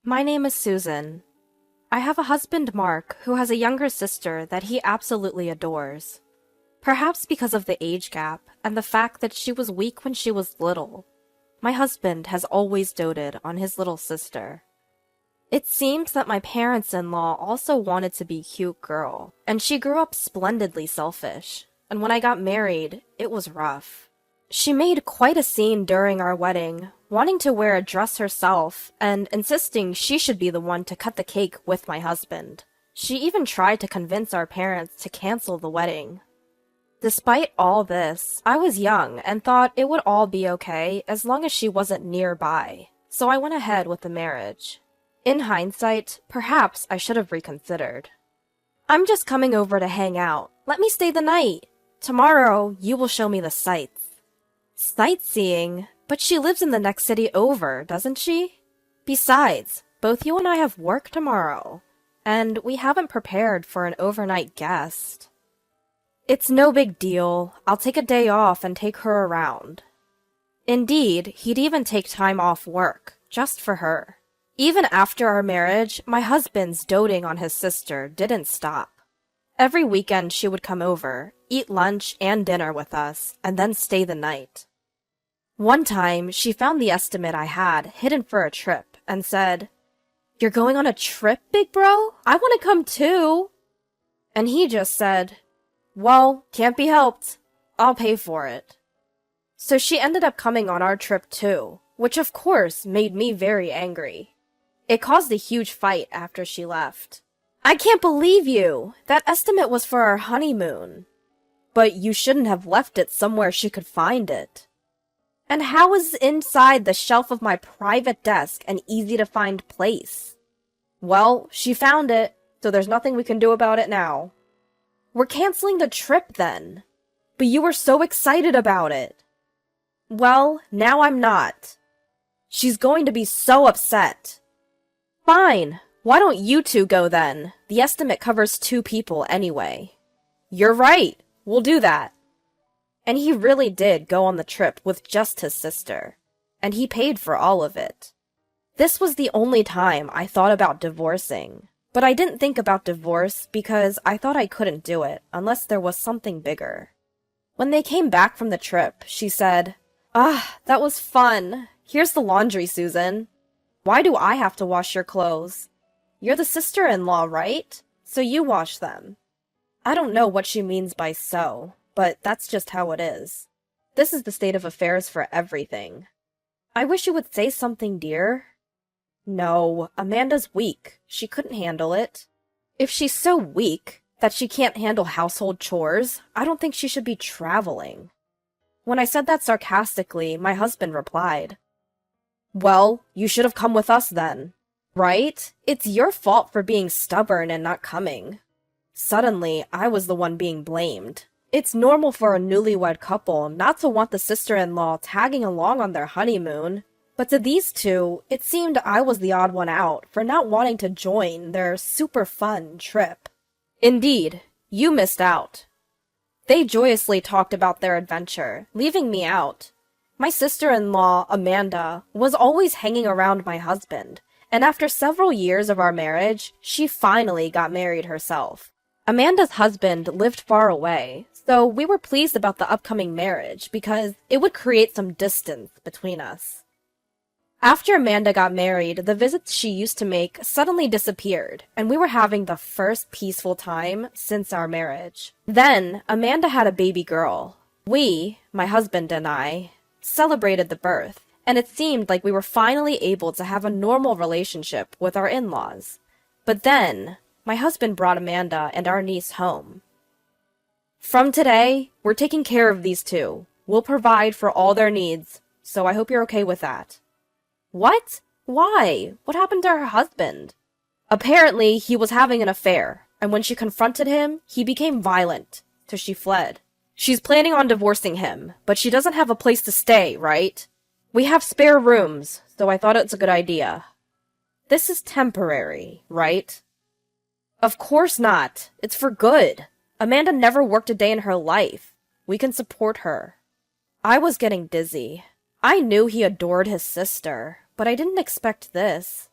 My name is Susan. I have a husband, Mark, who has a younger sister that he absolutely adores. Perhaps because of the age gap and the fact that she was weak when she was little, my husband has always doted on his little sister. It seems that my parents-in-law also wanted to be a cute girl, and she grew up splendidly selfish, and when I got married, it was rough. She made quite a scene during our wedding, wanting to wear a dress herself and insisting she should be the one to cut the cake with my husband. She even tried to convince our parents to cancel the wedding. Despite all this, I was young and thought it would all be okay as long as she wasn't nearby, so I went ahead with the marriage. In hindsight, perhaps I should have reconsidered. I'm just coming over to hang out. Let me stay the night. Tomorrow, you will show me the sights. Sightseeing? But she lives in the next city over, doesn't she? Besides, both you and I have work tomorrow, and we haven't prepared for an overnight guest. It's no big deal. I'll take a day off and take her around. Indeed, he'd even take time off work, just for her. Even after our marriage, my husband's doting on his sister didn't stop. Every weekend she would come over, eat lunch and dinner with us, and then stay the night. One time, she found the estimate I had hidden for a trip and said, "You're going on a trip, big bro? I want to come too." And he just said, "Well, can't be helped. I'll pay for it." So she ended up coming on our trip too, which of course made me very angry. It caused a huge fight after she left. "I can't believe you! That estimate was for our honeymoon." "But you shouldn't have left it somewhere she could find it." "And how is it inside the shelf of my private desk an easy-to-find place?" "Well, she found it, so there's nothing we can do about it now." "We're canceling the trip then." "But you were so excited about it." "Well, now I'm not." "She's going to be so upset." "Fine. Why don't you two go then? The estimate covers 2 people anyway." "You're right. We'll do that." And he really did go on the trip with just his sister, and he paid for all of it. This was the only time I thought about divorcing, but I didn't think about divorce because I thought I couldn't do it unless there was something bigger. When they came back from the trip, she said, "That was fun. Here's the laundry, Susan. Why do I have to wash your clothes? You're the sister-in-law, right? So you wash them." I don't know what she means by so, but that's just how it is. This is the state of affairs for everything. "I wish you would say something, dear." "No, Amanda's weak. She couldn't handle it." If she's so weak that she can't handle household chores, I don't think she should be traveling. When I said that sarcastically, my husband replied, "Well, you should have come with us then. Right? It's your fault for being stubborn and not coming." Suddenly, I was the one being blamed. It's normal for a newlywed couple not to want the sister-in-law tagging along on their honeymoon, but to these two, it seemed I was the odd one out for not wanting to join their super fun trip. Indeed, you missed out. They joyously talked about their adventure, leaving me out. My sister-in-law, Amanda, was always hanging around my husband, and after several years of our marriage, she finally got married herself. Amanda's husband lived far away, so we were pleased about the upcoming marriage because it would create some distance between us. After Amanda got married, the visits she used to make suddenly disappeared, and we were having the first peaceful time since our marriage. Then, Amanda had a baby girl. We, my husband and I, celebrated the birth, and it seemed like we were finally able to have a normal relationship with our in-laws. But then, my husband brought Amanda and our niece home. "From today, we're taking care of these two. We'll provide for all their needs, so I hope you're okay with that." "What? Why? What happened to her husband?" "Apparently, he was having an affair, and when she confronted him, he became violent, so she fled. She's planning on divorcing him, but she doesn't have a place to stay, right? We have spare rooms, so I thought it's a good idea." "This is temporary, right?" "Of course not. It's for good. Amanda never worked a day in her life. We can support her." I was getting dizzy. I knew he adored his sister, but I didn't expect this.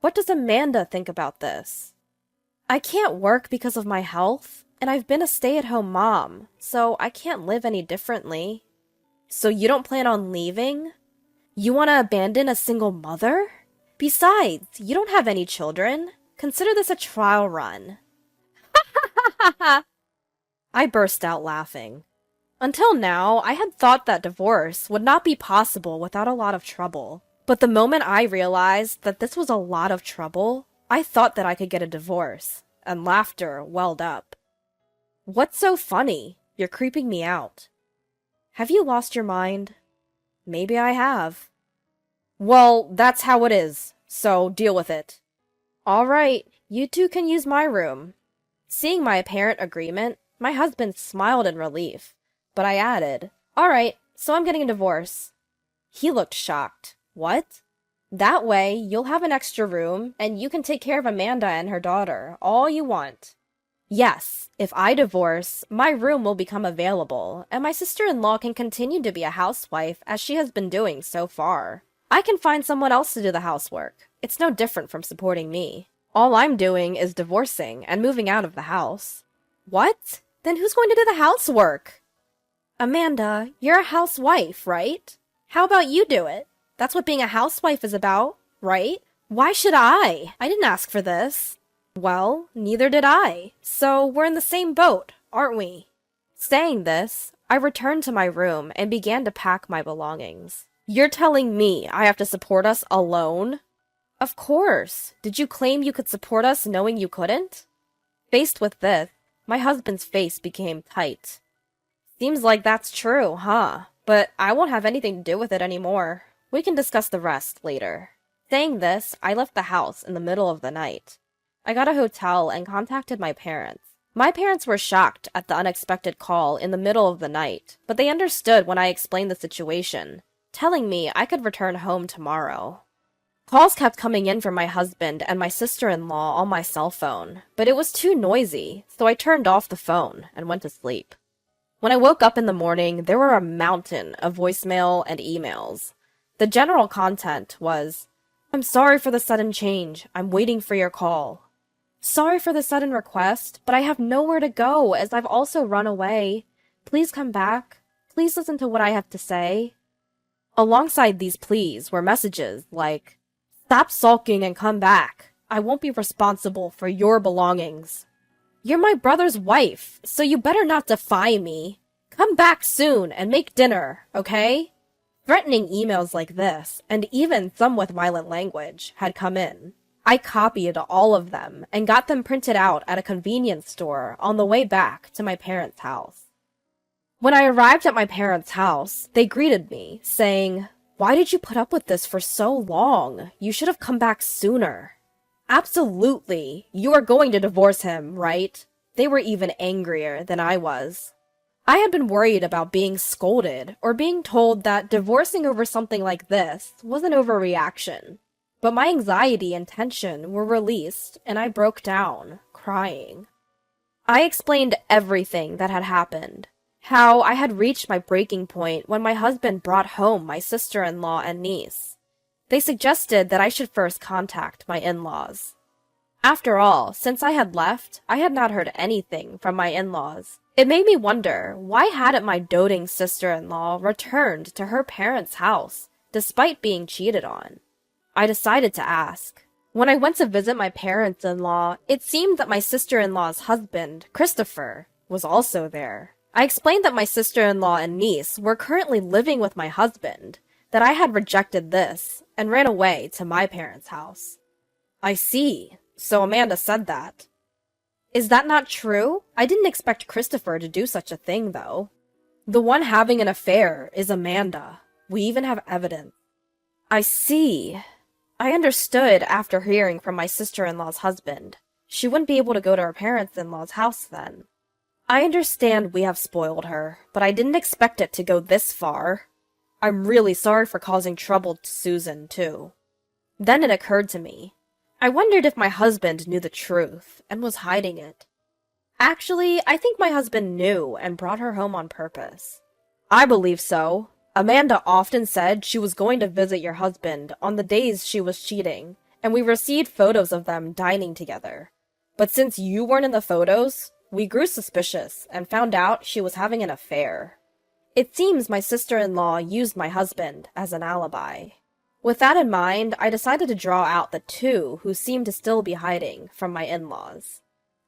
What does Amanda think about this? I can't work because of my health, and I've been a stay-at-home mom, so I can't live any differently. So you don't plan on leaving? You want to abandon a single mother? Besides, you don't have any children. Consider this a trial run. I burst out laughing. Until now, I had thought that divorce would not be possible without a lot of trouble. But the moment I realized that this was a lot of trouble, I thought that I could get a divorce, and laughter welled up. What's so funny? You're creeping me out. Have you lost your mind? Maybe I have. Well, that's how it is, so deal with it. All right, you two can use my room. Seeing my apparent agreement, my husband smiled in relief, but I added, all right, so I'm getting a divorce. He looked shocked. What? That way, you'll have an extra room, and you can take care of Amanda and her daughter all you want. Yes, if I divorce, my room will become available, and my sister-in-law can continue to be a housewife as she has been doing so far. I can find someone else to do the housework. It's no different from supporting me. All I'm doing is divorcing and moving out of the house. What? Then who's going to do the housework? Amanda, you're a housewife, right? How about you do it? That's what being a housewife is about, right? Why should I? I didn't ask for this. Well, neither did I. So we're in the same boat, aren't we? Saying this, I returned to my room and began to pack my belongings. You're telling me I have to support us alone? Of course. Did you claim you could support us knowing you couldn't? Faced with this, my husband's face became tight. Seems like that's true, huh? But I won't have anything to do with it anymore. We can discuss the rest later. Saying this, I left the house in the middle of the night. I got a hotel and contacted my parents. My parents were shocked at the unexpected call in the middle of the night, but they understood when I explained the situation, telling me I could return home tomorrow. Calls kept coming in from my husband and my sister-in-law on my cell phone, but it was too noisy, so I turned off the phone and went to sleep. When I woke up in the morning, there were a mountain of voicemail and emails. The general content was, I'm sorry for the sudden change. I'm waiting for your call. Sorry for the sudden request, but I have nowhere to go as I've also run away. Please come back. Please listen to what I have to say. Alongside these pleas were messages like, stop sulking and come back. I won't be responsible for your belongings. You're my brother's wife, so you better not defy me. Come back soon and make dinner, okay? Threatening emails like this, and even some with violent language, had come in. I copied all of them and got them printed out at a convenience store on the way back to my parents' house. When I arrived at my parents' house, they greeted me, saying, why did you put up with this for so long? You should have come back sooner. Absolutely. You are going to divorce him, right? They were even angrier than I was. I had been worried about being scolded or being told that divorcing over something like this was an overreaction. But my anxiety and tension were released, and I broke down, crying. I explained everything that had happened. How I had reached my breaking point when my husband brought home my sister-in-law and niece. They suggested that I should first contact my in-laws. After all, since I had left, I had not heard anything from my in-laws. It made me wonder, why hadn't my doting sister-in-law returned to her parents' house, despite being cheated on? I decided to ask. When I went to visit my parents-in-law, it seemed that my sister-in-law's husband, Christopher, was also there. I explained that my sister-in-law and niece were currently living with my husband, that I had rejected this, and ran away to my parents' house. I see. So Amanda said that. Is that not true? I didn't expect Christopher to do such a thing, though. The one having an affair is Amanda. We even have evidence. I see. I understood after hearing from my sister-in-law's husband. She wouldn't be able to go to her parents-in-law's house then. I understand we have spoiled her, but I didn't expect it to go this far. I'm really sorry for causing trouble to Susan, too. Then it occurred to me. I wondered if my husband knew the truth and was hiding it. Actually, I think my husband knew and brought her home on purpose. I believe so. Amanda often said she was going to visit your husband on the days she was cheating, and we received photos of them dining together. But since you weren't in the photos, we grew suspicious and found out she was having an affair. It seems my sister-in-law used my husband as an alibi. With that in mind, I decided to draw out the two who seemed to still be hiding from my in-laws.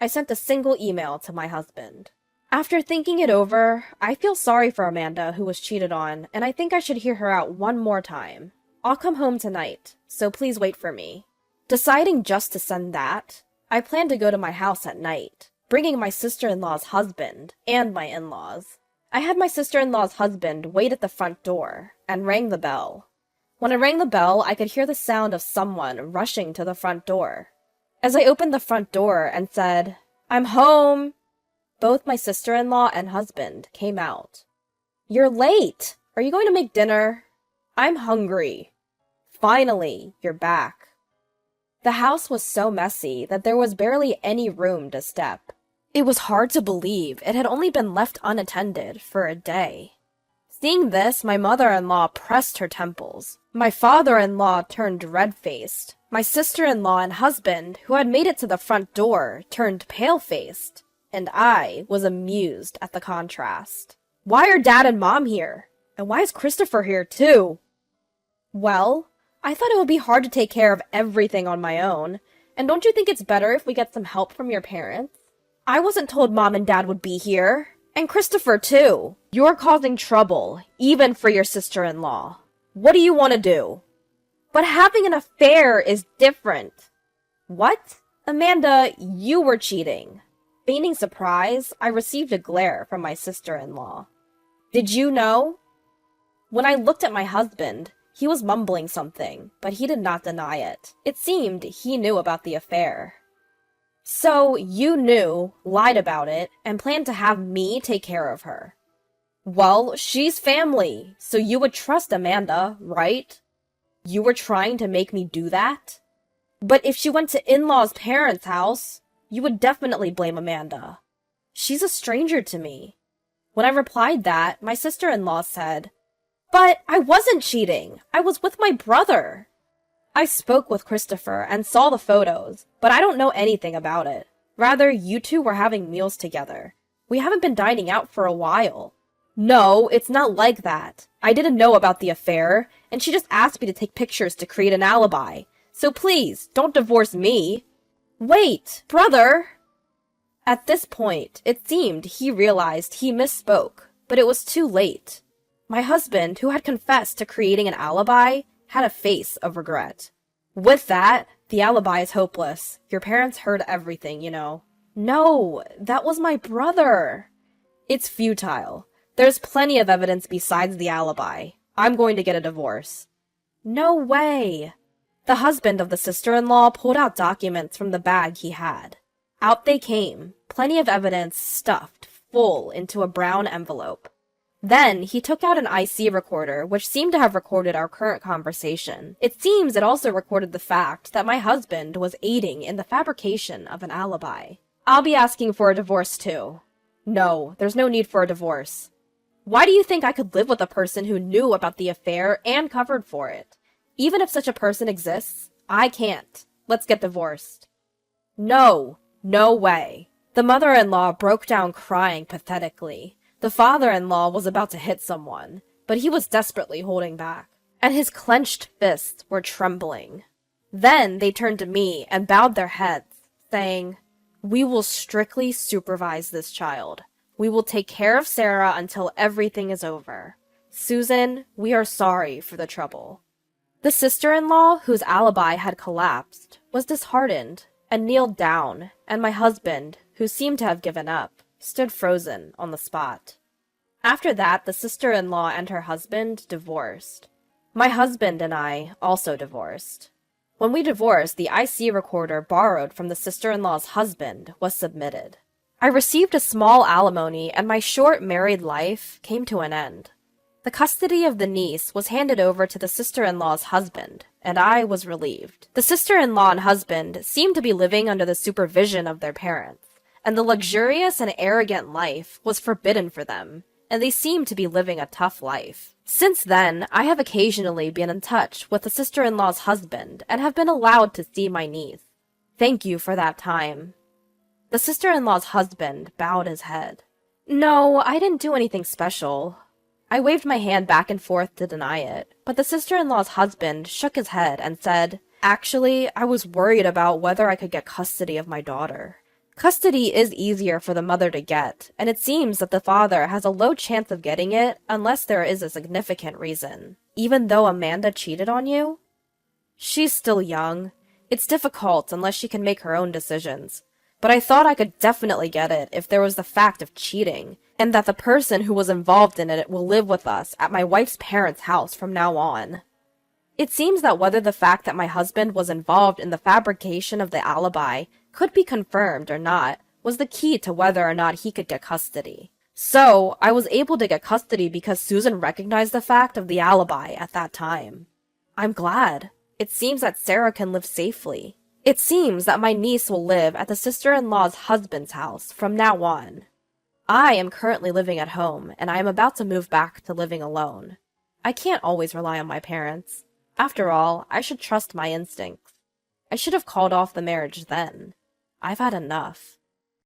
I sent a single email to my husband. After thinking it over, I feel sorry for Amanda who was cheated on, and I think I should hear her out one more time. I'll come home tonight, so please wait for me. Deciding just to send that, I plan to go to my house at night, bringing my sister-in-law's husband and my in-laws. I had my sister-in-law's husband wait at the front door and rang the bell. When I rang the bell, I could hear the sound of someone rushing to the front door. As I opened the front door and said, "I'm home," both my sister-in-law and husband came out. "You're late. Are you going to make dinner?" "I'm hungry." "Finally, you're back." The house was so messy that there was barely any room to step. It was hard to believe it had only been left unattended for a day. Seeing this, my mother-in-law pressed her temples. My father-in-law turned red-faced. My sister-in-law and husband, who had made it to the front door, turned pale-faced. And I was amused at the contrast. "Why are Dad and Mom here? And why is Christopher here, too?" "Well, I thought it would be hard to take care of everything on my own. And don't you think it's better if we get some help from your parents? I wasn't told Mom and Dad would be here. And Christopher, too. You're causing trouble, even for your sister-in-law. What do you want to do?" "But having an affair is different." "What? Amanda, you were cheating." Feigning surprise, I received a glare from my sister-in-law. "Did you know?" When I looked at my husband, he was mumbling something, but he did not deny it. It seemed he knew about the affair. "So you knew, lied about it, and planned to have me take care of her." "Well, she's family, so you would trust Amanda, right?" "You were trying to make me do that?" "But if she went to in-laws' parents' house, you would definitely blame Amanda. She's a stranger to me." When I replied that, my sister-in-law said, "But I wasn't cheating. I was with my brother." I spoke with Christopher and saw the photos, but I don't know anything about it. Rather, you two were having meals together. We haven't been dining out for a while. "No, it's not like that. I didn't know about the affair, and she just asked me to take pictures to create an alibi. So please, don't divorce me." "Wait, brother!" At this point, it seemed he realized he misspoke, but it was too late. My husband, who had confessed to creating an alibi, had a face of regret. "With that, the alibi is hopeless. Your parents heard everything, you know." "No, that was my brother." "It's futile. There's plenty of evidence besides the alibi. I'm going to get a divorce." "No way." The husband of the sister-in-law pulled out documents from the bag he had. Out they came, plenty of evidence stuffed full into a brown envelope. Then he took out an IC recorder, which seemed to have recorded our current conversation. It seems it also recorded the fact that my husband was aiding in the fabrication of an alibi. "I'll be asking for a divorce too." "No, there's no need for a divorce." "Why do you think I could live with a person who knew about the affair and covered for it? Even if such a person exists, I can't. Let's get divorced." "No, no way." The mother-in-law broke down crying pathetically. The father-in-law was about to hit someone, but he was desperately holding back, and his clenched fists were trembling. Then they turned to me and bowed their heads, saying, "We will strictly supervise this child. We will take care of Sarah until everything is over. Susan, we are sorry for the trouble." The sister-in-law, whose alibi had collapsed, was disheartened and kneeled down, and my husband, who seemed to have given up, stood frozen on the spot. After that, the sister-in-law and her husband divorced. My husband and I also divorced. When we divorced, the IC recorder borrowed from the sister-in-law's husband was submitted. I received a small alimony, and my short married life came to an end. The custody of the niece was handed over to the sister-in-law's husband, and I was relieved. The sister-in-law and husband seemed to be living under the supervision of their parents, and the luxurious and arrogant life was forbidden for them, and they seem to be living a tough life. Since then, I have occasionally been in touch with the sister-in-law's husband and have been allowed to see my niece. Thank you for that time." The sister-in-law's husband bowed his head. "No, I didn't do anything special." I waved my hand back and forth to deny it, but the sister-in-law's husband shook his head and said, "Actually, I was worried about whether I could get custody of my daughter. Custody is easier for the mother to get, and it seems that the father has a low chance of getting it unless there is a significant reason. Even though Amanda cheated on you?" "She's still young. It's difficult unless she can make her own decisions. But I thought I could definitely get it if there was the fact of cheating, and that the person who was involved in it will live with us at my wife's parents' house from now on." It seems that whether the fact that my husband was involved in the fabrication of the alibi could be confirmed or not was the key to whether or not he could get custody. So, I was able to get custody because Susan recognized the fact of the alibi at that time. I'm glad. It seems that Sarah can live safely. It seems that my niece will live at the sister-in-law's husband's house from now on. I am currently living at home, and I am about to move back to living alone. I can't always rely on my parents. After all, I should trust my instincts. I should have called off the marriage then. I've had enough.